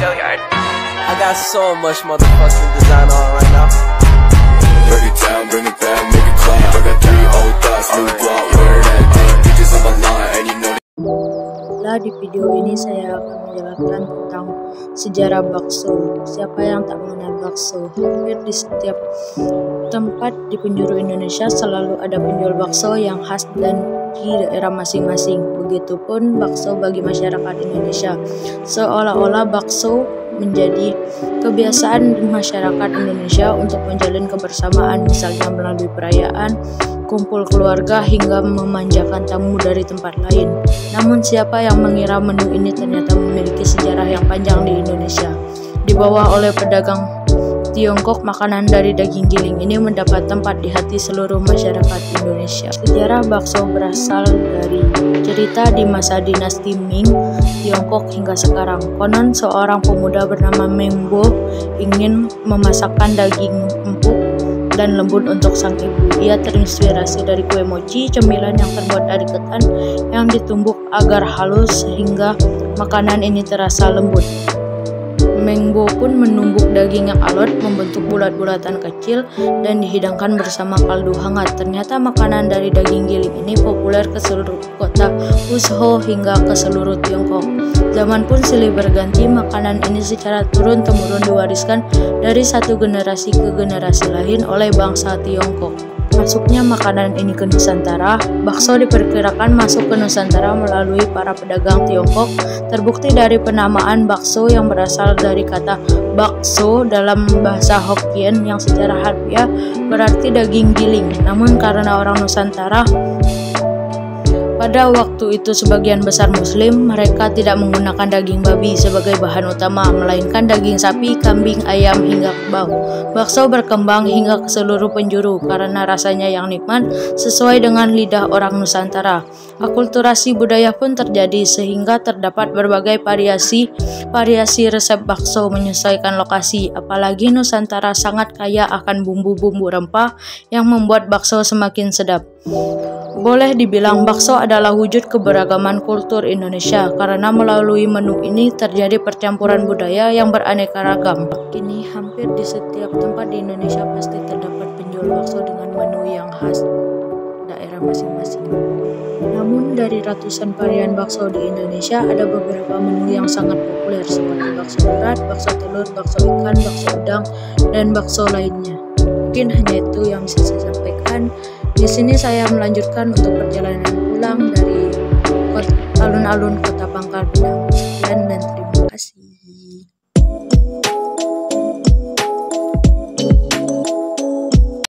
I got so much motherfucking design on right now. Break it down, bring it back, make it clap. I got 3 old thoughts, new block, where that thing. Bitches on my line, and you know Di video ini saya akan menjelaskan tentang sejarah bakso. Siapa yang tak mengenal bakso? Hampir di setiap tempat di penjuru Indonesia selalu ada penjual bakso yang khas dan di daerah masing-masing. Begitupun bakso bagi masyarakat Indonesia. Seolah-olah bakso menjadi kebiasaan masyarakat Indonesia untuk menjalin kebersamaan, misalnya melalui perayaan, kumpul keluarga, hingga memanjakan tamu dari tempat lain. Namun siapa yang mengira menu ini ternyata memiliki sejarah yang panjang di Indonesia. Dibawa oleh pedagang Tiongkok, makanan dari daging giling ini mendapat tempat di hati seluruh masyarakat Indonesia. Sejarah bakso berasal dari cerita di masa dinasti Ming, Tiongkok hingga sekarang. Konon seorang pemuda bernama Meng Bo ingin memasakkan daging empuk dan lembut untuk sang ibu. Ia terinspirasi dari kue mochi, cemilan yang terbuat dari ketan yang ditumbuk agar halus sehingga makanan ini terasa lembut. Meng Bo pun menumbuk daging yang alot membentuk bulat-bulatan kecil dan dihidangkan bersama kaldu hangat. Ternyata makanan dari daging giling ini populer ke seluruh kota Wuzhou hingga ke seluruh Tiongkok. Zaman pun silih berganti, makanan ini secara turun-temurun diwariskan dari satu generasi ke generasi lain oleh bangsa Tiongkok. Masuknya makanan ini ke Nusantara. Bakso diperkirakan masuk ke Nusantara melalui para pedagang Tiongkok. Terbukti dari penamaan bakso yang berasal dari kata bakso dalam bahasa Hokkien yang secara harfiah berarti daging giling. Namun karena orang Nusantara pada waktu itu sebagian besar Muslim, mereka tidak menggunakan daging babi sebagai bahan utama, melainkan daging sapi, kambing, ayam, hingga kerbau. Bakso berkembang hingga ke seluruh penjuru karena rasanya yang nikmat sesuai dengan lidah orang Nusantara. Akulturasi budaya pun terjadi sehingga terdapat berbagai variasi resep bakso menyesuaikan lokasi. Apalagi Nusantara sangat kaya akan bumbu-bumbu rempah yang membuat bakso semakin sedap. Boleh dibilang bakso adalah wujud keberagaman kultur Indonesia karena melalui menu ini terjadi percampuran budaya yang beraneka ragam. Kini hampir di setiap tempat di Indonesia pasti terdapat penjual bakso dengan menu yang khas daerah masing-masing. Namun dari ratusan varian bakso di Indonesia ada beberapa menu yang sangat populer seperti bakso urat, bakso telur, bakso ikan, bakso udang, dan bakso lainnya. Mungkin hanya itu yang bisa saya sampaikan. Di sini saya melanjutkan untuk perjalanan pulang dari alun-alun Kota Pangkal Pinang.